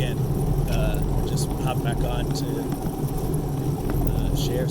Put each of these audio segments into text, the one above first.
again. Just hop back on to share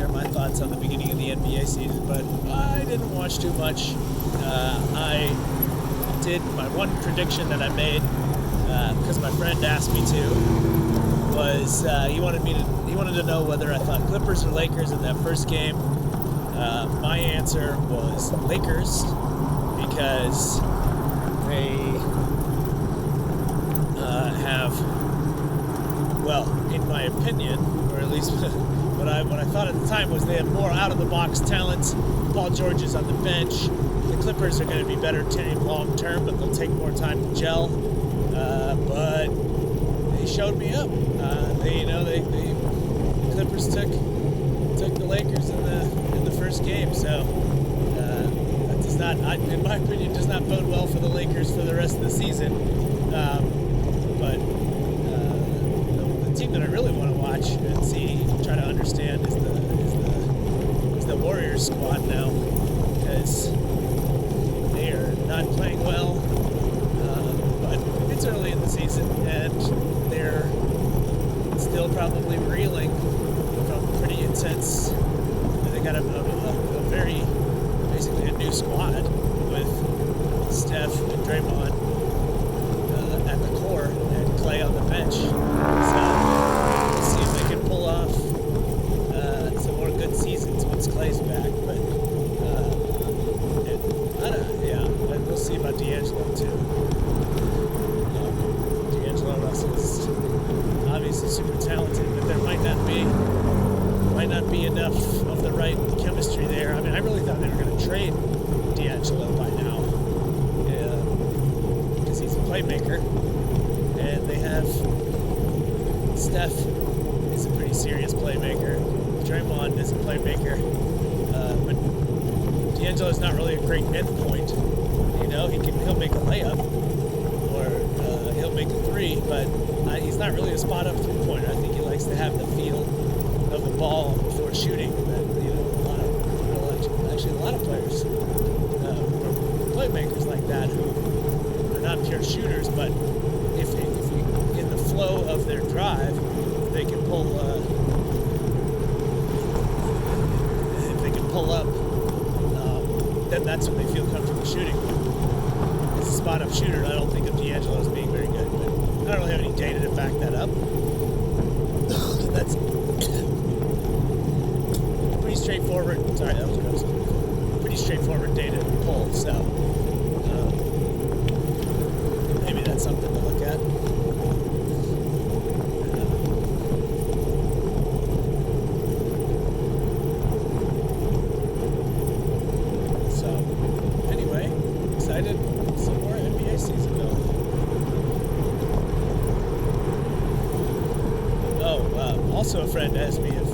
my thoughts on the beginning of the NBA season, but I didn't watch too much. I did my one prediction that I made because my friend asked me to was he wanted to know whether I thought Clippers or Lakers in that first game. My answer was Lakers because they have, well, in my opinion, or at least what I thought at the time was they have more out-of-the-box talent. Paul George is on the bench. The Clippers are going to be better team long-term, but they'll take more time to gel. But they showed me up. The Clippers took the Lakers in the first game. So that does not, in my opinion, does not bode well for the Lakers for the rest of the season. But the team that I really want to watch and try to understand is the Warriors squad now, because they are not playing well. But it's early in the season, and they're still probably reeling from pretty intense. They got a very, basically a new squad with Steph and Draymond at the core and Clay on the bench. So we'll see if they can pull off some more good seasons once Clay's back. But we'll see about D'Angelo too. D'Angelo Russell's obviously super talented, but there might not be enough of the right chemistry there. I mean, I really thought they were going to trade D'Angelo by now, because he's a playmaker, and they have Steph is a pretty serious playmaker. Draymond is a playmaker, but D'Angelo's not really a great endpoint. He'll make a layup or he'll make a three, but he's not really a spot up 3-pointer. I think he likes to have the feel of the ball before shooting. That a lot of players are playmakers like that who are not pure shooters, but if in the flow of their drive, they can pull up, then that's when they feel comfortable shooting. As a spot-up shooter, I don't think of D'Angelo as being very good, but I don't really have any data to back that up. That's pretty straightforward. Sorry, that was gross. Pretty straightforward data to pull, so maybe that's something to look at. Also, a friend asked me if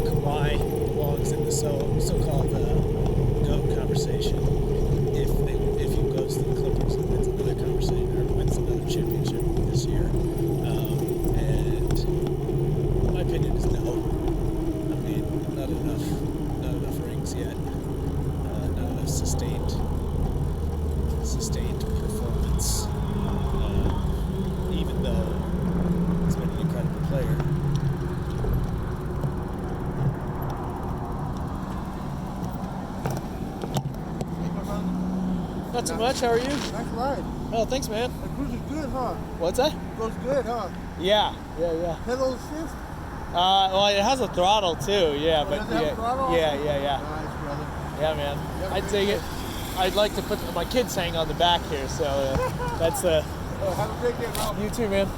Kawhi belongs in the so-called GOAT conversation. If he goes to the Clippers and wins another conversation or wins another championship this year, and my opinion is no. I mean, not enough rings yet, not enough sustained performance. Even though he's been an incredible player. Not too much. How are you? Nice ride. Oh, thanks, man. The cruise is good, huh? What's that? Goes good, huh? Yeah. Pedal shift? Well, it has a throttle too. Yeah, Oh, but does it have a throttle? yeah. Nice, brother. Yeah, man. Yeah, I'd take it. I'd like to put my kids hang on the back here, so that's have a great day, bro. you too, man.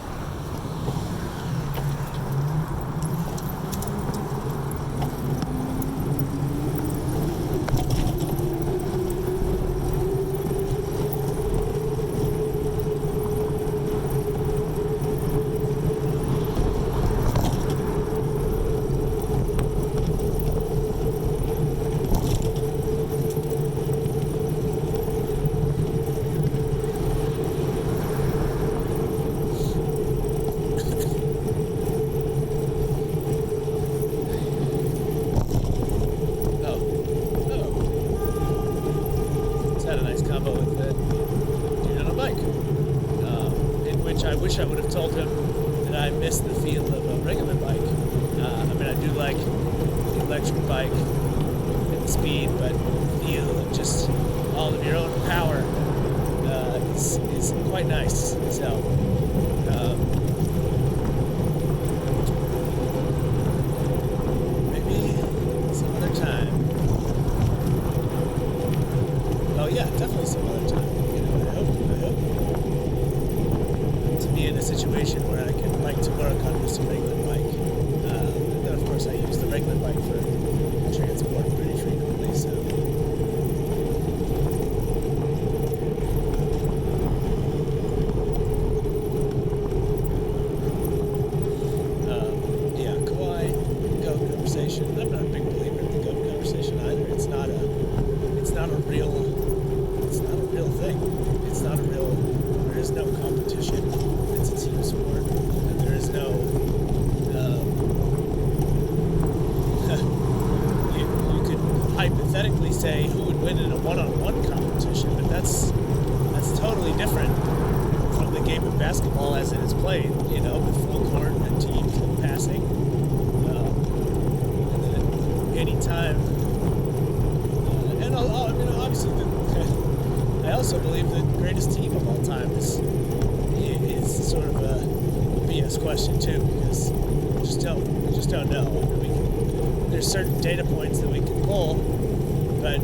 which I wish I would have told him that I missed the feel of a regular bike. I mean, I do like the electric bike and the speed, but the feel of just all of your own power is quite nice. So, maybe some other time. Oh yeah, definitely some other time. You know, I hope to be in a situation where I can bike to work on just a regular bike. And then of course I use the regular bike for transport pretty frequently. So. Yeah, Kawhi goat conversation. I'm not a big believer in the goat conversation either. It's not a real thing. It's not a real. There is no competition. It's a team sport, and there is no. You could hypothetically say who would win in a one-on-one competition, but that's totally different from the game of basketball as it is played. You know, with full court and teams and passing. And then any time. And I mean, obviously, I also believe the greatest team of all time is sort of a BS question too, because we just don't know. There's certain data points that we can pull, but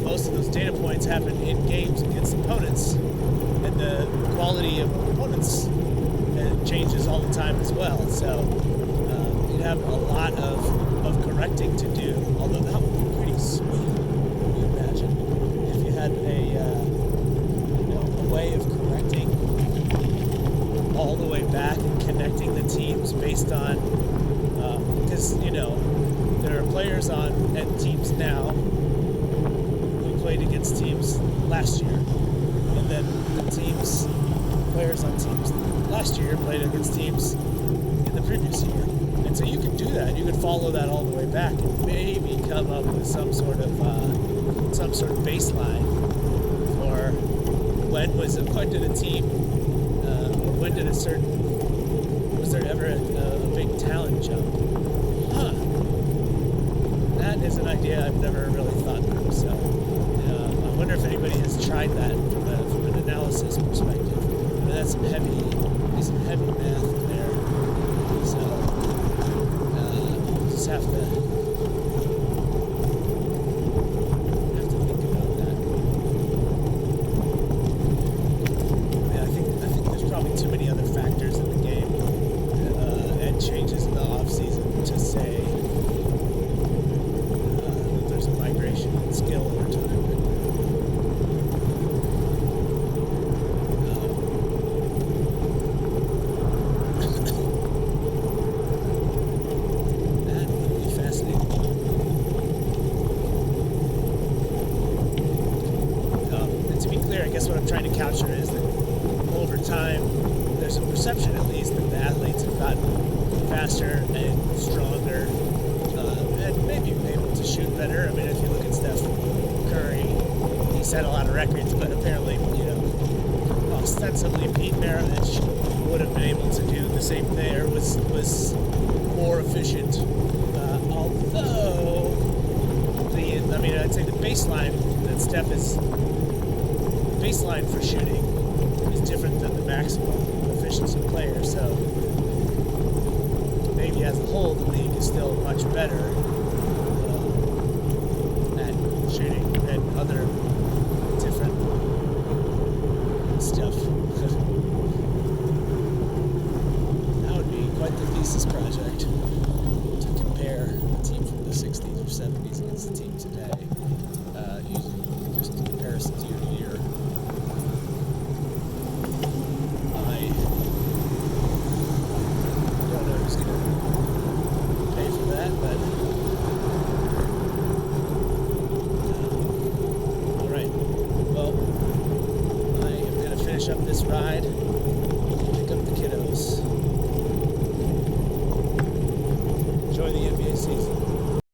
most of those data points happen in games against opponents, and the quality of opponents changes all the time as well. So you'd have a lot of correcting to do, although that would be pretty sweet. Can you imagine if you had a way of correcting all the way back and connecting the teams based on, because there are players on and teams now who played against teams last year, and then the players on teams last year played against teams in the previous year. And so you could do that. You could follow that all the way back and maybe come up with some sort of baseline for when did a team, when did was there ever a big talent jump? That is an idea I've never really thought through. So I wonder if anybody has tried that from an analysis perspective. I mean, that's some heavy math there. So just have to think about that. Yeah, I think there's probably too many other factors in the game and changes in the off season to say that there's a migration in skill over time. I guess what I'm trying to capture is that over time, there's a perception at least that the athletes have gotten faster and stronger and maybe able to shoot better. I mean, if you look at Steph Curry, he set a lot of records, but apparently, ostensibly Pete Maravich would have been able to do the same thing, or was more efficient. Although, I'd say the baseline that Steph is baseline for shooting is different than the maximum efficiency player, so maybe as a whole the league is still much better at shooting and other different stuff. That would be quite the thesis project to compare a team from the 60s or 70s against the team today, using just comparisons year to year. Up this ride, pick up the kiddos, enjoy the NBA season.